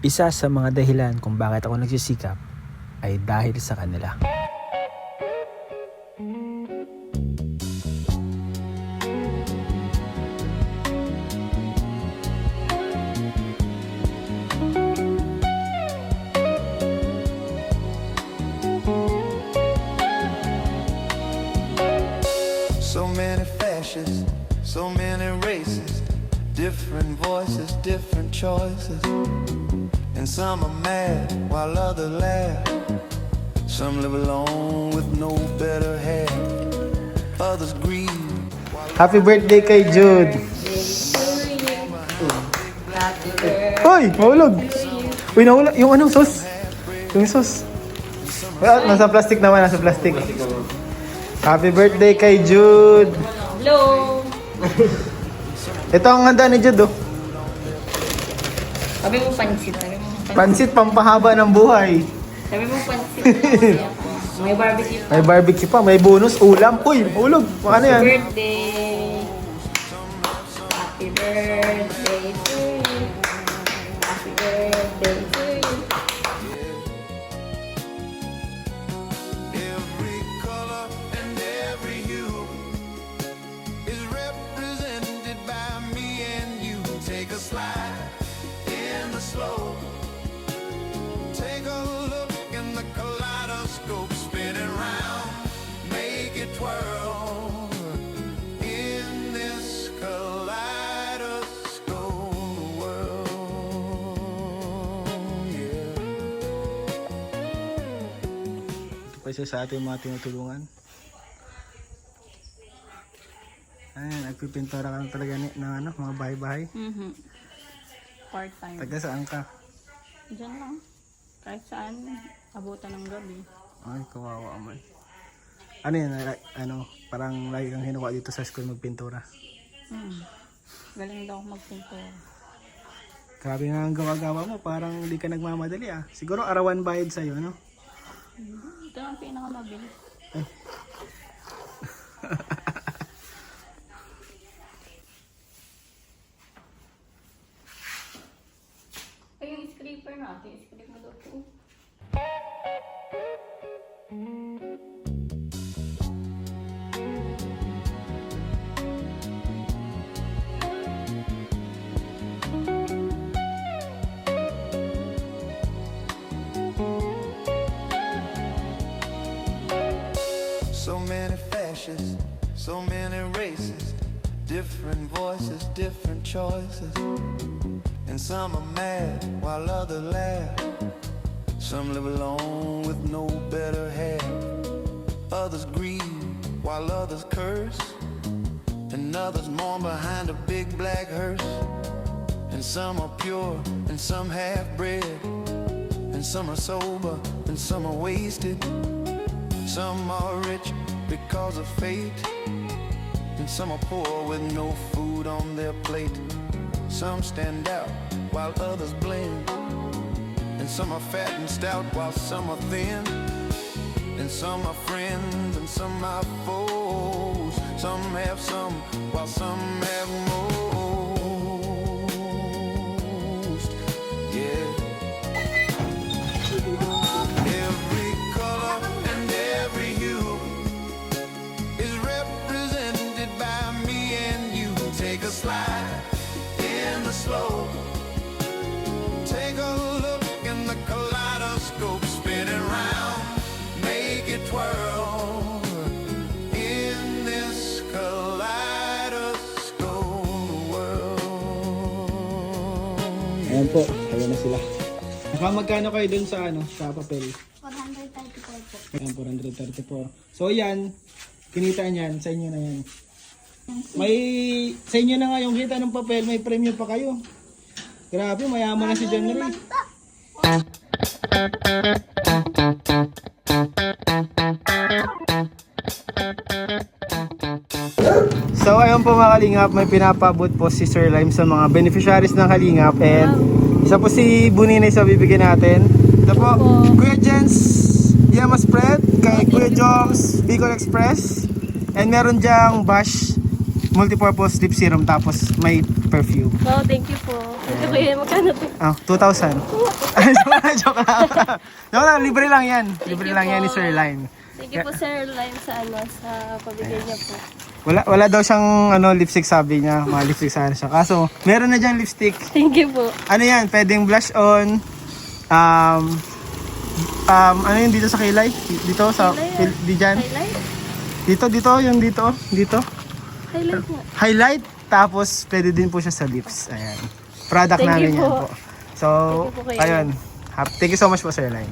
Isa sa mga dahilan kung bakit ako nagsisikap ay dahil sa kanila. So many fashions, so many races, different voices, different choices. And some are mad while others laugh. Some live alone with no better half. Others grieve. Happy birthday kay Jude! Hoy! Mahulog! Uy, nahulog! Yung anong sauce? Yung sauce. Well, nasa plastic naman, nasa plastic. Happy birthday kay Jude! Hello! Ito ang handa ni Jude, oh. Sabi mo pansit. Sabi mo pansit. Pansit, pampahaba ng buhay. Sabi mo pansit. May barbecue. May barbecue pa, may bonus, ulam. Uy, mahulog! Ano yan? Birthday! Happy birthday to you. Happy birthday to you. Every color and every hue is represented by me and you. Take a slide in the slow. Take a look in the kaleidoscope. Spin it round, make it twirl. In this kaleidoscope world, yeah. Ito pa isa sa ating mga tinutulungan. Ayan, nagpipintura ka lang talaga ng ano, mga bahay-bahay. Part-time. Taga saan ka? Diyan lang. Kahit saan, abutan ng gabi. Ay, kawawa man. Ano yan? Ano, parang lagi kang hinuwa dito sa school magpintura. Galing daw ako magpintura. Grabe nga ang gawa-gawa mo, parang hindi ka nagmamadali ah. Siguro arawan bayad sa'yo, ano? Ito ang pinakamabilis. Ay, yung scraper natin. Scrape mo daw po. So many fashions, so many races, different voices, different choices. And some are mad while others laugh. Some live alone with no better half. Others grieve while others curse. And others mourn behind a big black hearse. And some are pure and some half-bred. And some are sober and some are wasted. Some are rich because of fate, and some are poor with no food on their plate. Some stand out while others blend, and some are fat and stout while some are thin. And some are friends and some are foes. Some have some while some have most. Yeah. Every color and every hue is represented by me and you. Take a slide in the slow. Take a look in the kaleidoscope. Spin it round, make it twirl. In this kaleidoscope world. Ayan po, kaya na sila. Nakamagkano kayo dun sa ano, sa papel? 434 po. Ayan, 434. So yan, kinita niyan, sa inyo na yan. May, sa inyo na nga yung kita ng papel, may premyo pa kayo. Grabe, mayaman na si John Ray. So ayun po mga Kalingap, may pinapabot po si Sir Lime sa mga beneficiaries ng Kalingap. And isa po si Buninay sa bibigyan natin. Ito po, Kuya Jens Yama Spread, kay Kuya Joms Bicol Express. And meron dyang bash multipurpose lip serum tapos may perfume. Wow, thank you po. Ito ko yun, magkano to? 2,000. Joke lang. Joke lang, libre lang yan. Libre you lang yan ni po. Sir Lime. Thank you po, Sir Lime, sa pabigay niya po. Wala daw siyang lipstick, sabi niya. Mga lipstick sana siya. Kaso, meron na diyang lipstick. Thank you po. Ano yan? Pwedeng blush on. Ano yun dito sa kilay? Dito sa di dyan. Highlight? Dito, yung dito. Dito. Highlight nga. Highlight. Tapos, pwede din po siya sa lips. Ayan. Product Thank namin you yan po. po. So, Thank you po kayo. ayun. Thank you so much po, Sir Line.